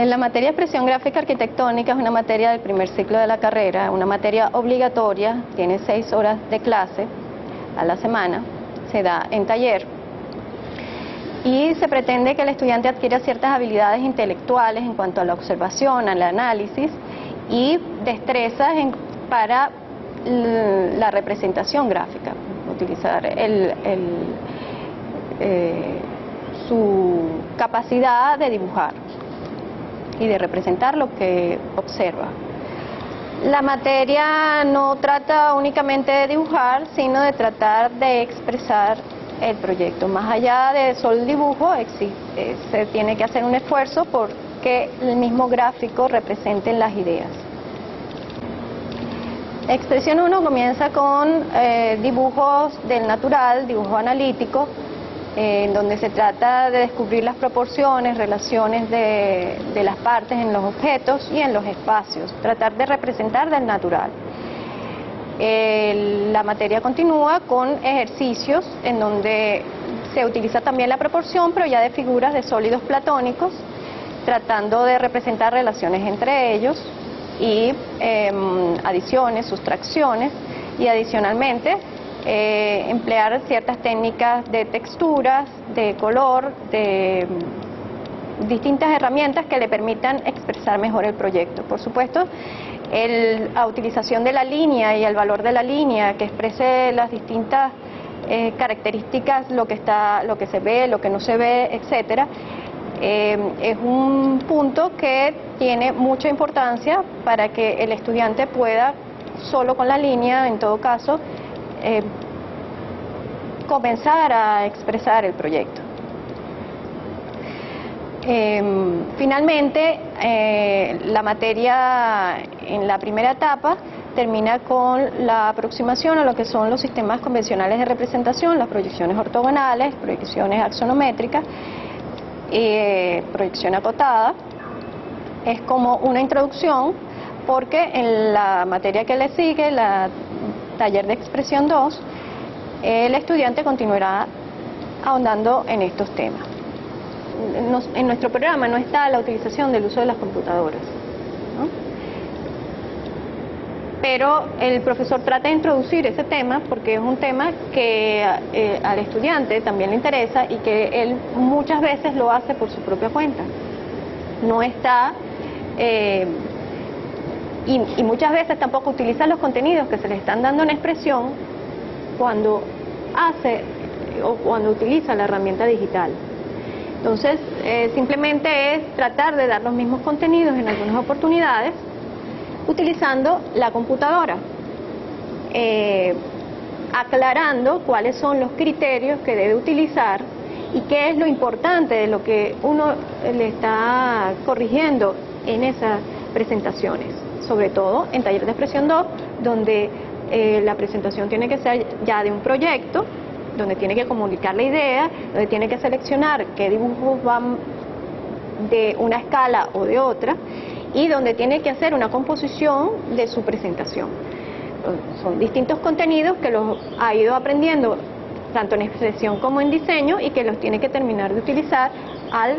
La materia de expresión gráfica arquitectónica es una materia del primer ciclo de la carrera, una materia obligatoria, tiene 6 horas de clase a la semana, se da en taller y se pretende que el estudiante adquiera ciertas habilidades intelectuales en cuanto a la observación, al análisis y destrezas para la representación gráfica, utilizar su capacidad de dibujar y de representar lo que observa. La materia no trata únicamente de dibujar, sino de tratar de expresar el proyecto. Más allá de solo el dibujo, se tiene que hacer un esfuerzo por que el mismo gráfico represente las ideas. Expresión 1 comienza con dibujos del natural, dibujo analítico, en donde se trata de descubrir las proporciones, relaciones de las partes en los objetos y en los espacios, tratar de representar del natural. La materia continúa con ejercicios en donde se utiliza también la proporción, pero ya de figuras de sólidos platónicos, tratando de representar relaciones entre ellos y adiciones, sustracciones, y adicionalmente emplear ciertas técnicas de texturas, de color, de distintas herramientas que le permitan expresar mejor el proyecto. Por supuesto, la utilización de la línea y el valor de la línea que exprese las distintas características, lo que se ve, lo que no se ve, etcétera, es un punto que tiene mucha importancia para que el estudiante pueda, solo con la línea, en todo caso, comenzar a expresar el proyecto. Finalmente, la materia en la primera etapa termina con la aproximación a lo que son los sistemas convencionales de representación, las proyecciones ortogonales, proyecciones axonométricas, proyección acotada. Es como una introducción, porque en la materia que le sigue, la taller de expresión 2, el estudiante continuará ahondando en estos temas. En nuestro programa no está la utilización del uso de las computadoras, ¿no? Pero el profesor trata de introducir ese tema porque es un tema que al estudiante también le interesa y que él muchas veces lo hace por su propia cuenta. No está... y muchas veces tampoco utiliza los contenidos que se le están dando en expresión cuando hace o cuando utiliza la herramienta digital. Entonces, simplemente es tratar de dar los mismos contenidos en algunas oportunidades utilizando la computadora, aclarando cuáles son los criterios que debe utilizar y qué es lo importante de lo que uno le está corrigiendo en esas presentaciones, sobre todo en taller de expresión 2, donde la presentación tiene que ser ya de un proyecto, donde tiene que comunicar la idea, donde tiene que seleccionar qué dibujos van de una escala o de otra, y donde tiene que hacer una composición de su presentación. Son distintos contenidos que los ha ido aprendiendo tanto en expresión como en diseño y que los tiene que terminar de utilizar al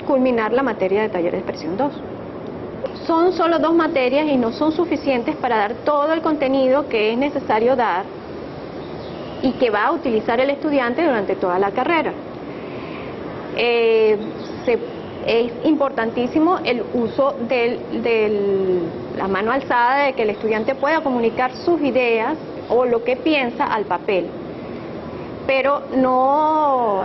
culminar la materia de taller de expresión 2. Son solo 2 materias y no son suficientes para dar todo el contenido que es necesario dar y que va a utilizar el estudiante durante toda la carrera. Es importantísimo el uso de la mano alzada, de que el estudiante pueda comunicar sus ideas o lo que piensa al papel, pero no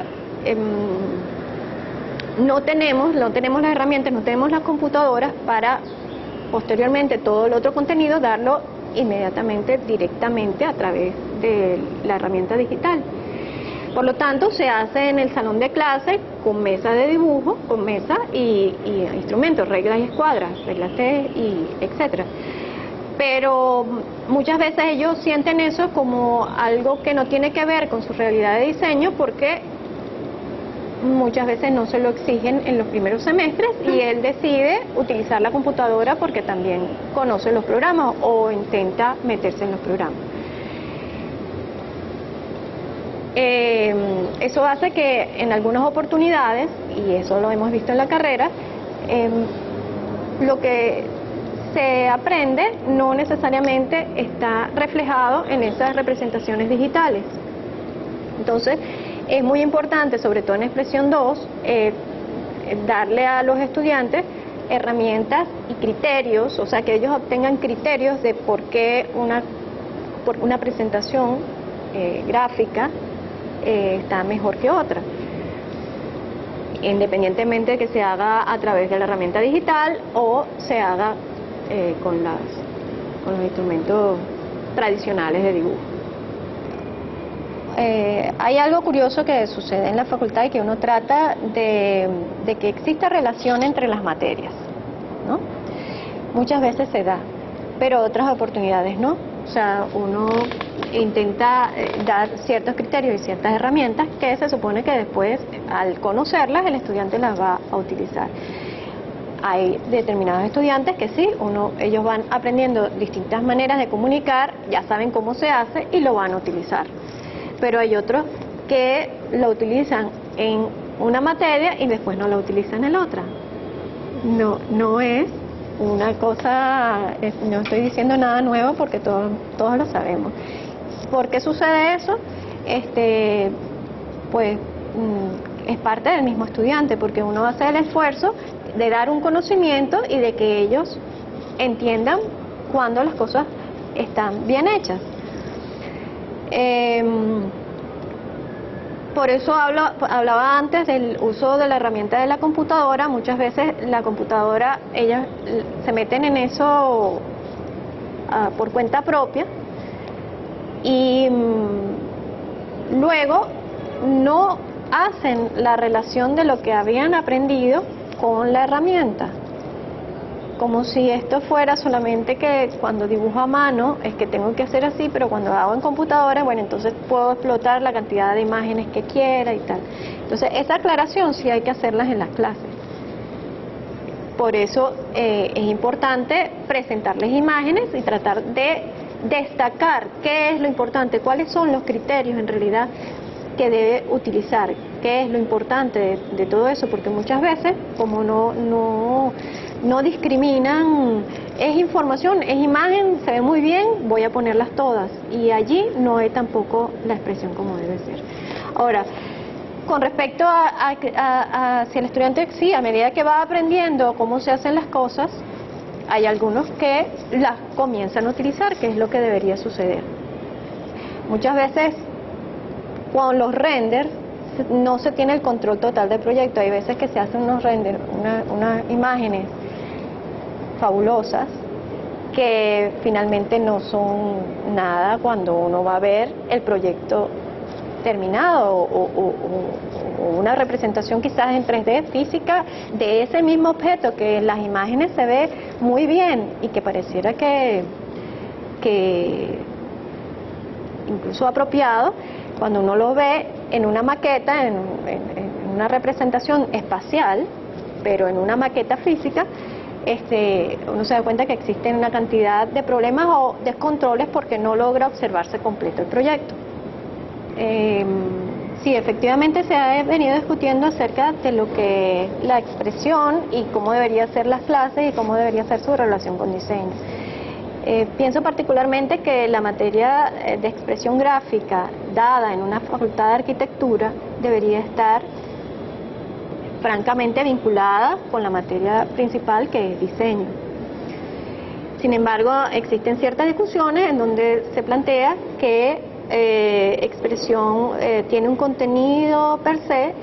tenemos las herramientas, no tenemos las computadoras para posteriormente todo el otro contenido darlo inmediatamente, directamente a través de la herramienta digital. Por lo tanto, se hace en el salón de clase con mesa de dibujo, con mesa y instrumentos, reglas y escuadras, reglas T y etcétera. Pero muchas veces ellos sienten eso como algo que no tiene que ver con su realidad de diseño, porque muchas veces no se lo exigen en los primeros semestres y él decide utilizar la computadora porque también conoce los programas o intenta meterse en los programas. eso hace que en algunas oportunidades, y eso lo hemos visto en la carrera, lo que se aprende no necesariamente está reflejado en esas representaciones digitales. Entonces, es muy importante, sobre todo en Expresión 2, darle a los estudiantes herramientas y criterios, o sea, que ellos obtengan criterios de por qué una presentación gráfica está mejor que otra, independientemente de que se haga a través de la herramienta digital o se haga con los instrumentos tradicionales de dibujo. Hay algo curioso que sucede en la facultad y que uno trata de que exista relación entre las materias, ¿no? Muchas veces se da, pero otras oportunidades no. O sea, uno intenta dar ciertos criterios y ciertas herramientas que se supone que después, al conocerlas, el estudiante las va a utilizar. Hay determinados estudiantes que sí, ellos van aprendiendo distintas maneras de comunicar, ya saben cómo se hace y lo van a utilizar. Pero hay otros que lo utilizan en una materia y después no lo utilizan en otra. No es una cosa, no estoy diciendo nada nuevo porque todos lo sabemos. ¿Por qué sucede eso? Pues es parte del mismo estudiante, porque uno hace el esfuerzo de dar un conocimiento y de que ellos entiendan cuando las cosas están bien hechas. Por eso hablaba antes del uso de la herramienta de la computadora. Muchas veces la computadora, ellos se meten en eso por cuenta propia y luego no hacen la relación de lo que habían aprendido con la herramienta. Como si esto fuera solamente que cuando dibujo a mano es que tengo que hacer así, pero cuando hago en computadora, bueno, entonces puedo explotar la cantidad de imágenes que quiera y tal. Entonces, esa aclaración sí hay que hacerlas en las clases. Por eso es importante presentarles imágenes y tratar de destacar qué es lo importante, cuáles son los criterios en realidad que debe utilizar, qué es lo importante de todo eso, porque muchas veces, como no discriminan, es información, es imagen, se ve muy bien, voy a ponerlas todas, y allí no hay tampoco la expresión como debe ser. Ahora, con respecto a si el estudiante, sí, a medida que va aprendiendo cómo se hacen las cosas, hay algunos que las comienzan a utilizar, que es lo que debería suceder. Muchas veces, con los renders, no se tiene el control total del proyecto. Hay veces que se hacen unos renders, unas imágenes fabulosas que finalmente no son nada cuando uno va a ver el proyecto terminado o una representación quizás en 3D física de ese mismo objeto que en las imágenes se ve muy bien y que pareciera que incluso apropiado. Cuando uno lo ve en una maqueta, en una representación espacial, pero en una maqueta física, uno se da cuenta que existen una cantidad de problemas o descontroles porque no logra observarse completo el proyecto. Sí, efectivamente se ha venido discutiendo acerca de lo que es la expresión y cómo debería ser las clases y cómo debería ser su relación con diseño. Pienso particularmente que la materia de expresión gráfica dada en una facultad de arquitectura debería estar francamente vinculada con la materia principal, que es diseño. Sin embargo, existen ciertas discusiones en donde se plantea que expresión tiene un contenido per se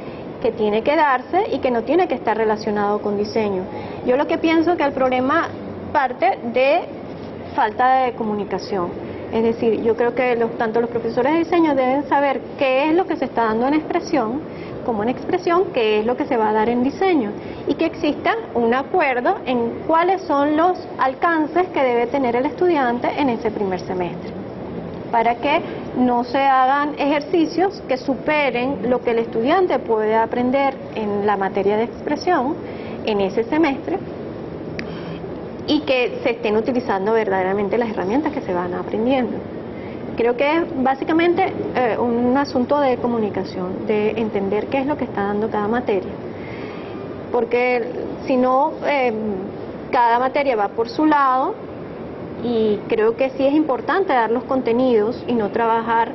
que tiene que darse y que no tiene que estar relacionado con diseño. Yo lo que pienso que el problema parte de falta de comunicación. Es decir, yo creo que tanto los profesores de diseño deben saber qué es lo que se está dando en expresión, como en expresión, qué es lo que se va a dar en diseño, y que exista un acuerdo en cuáles son los alcances que debe tener el estudiante en ese primer semestre, para que no se hagan ejercicios que superen lo que el estudiante puede aprender en la materia de expresión en ese semestre, y que se estén utilizando verdaderamente las herramientas que se van aprendiendo. Creo que es básicamente un asunto de comunicación, de entender qué es lo que está dando cada materia. Porque si no, cada materia va por su lado, y creo que sí es importante dar los contenidos y no trabajar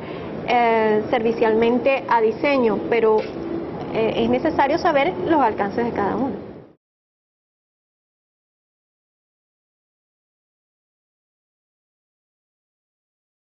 servicialmente a diseño, pero es necesario saber los alcances de cada uno.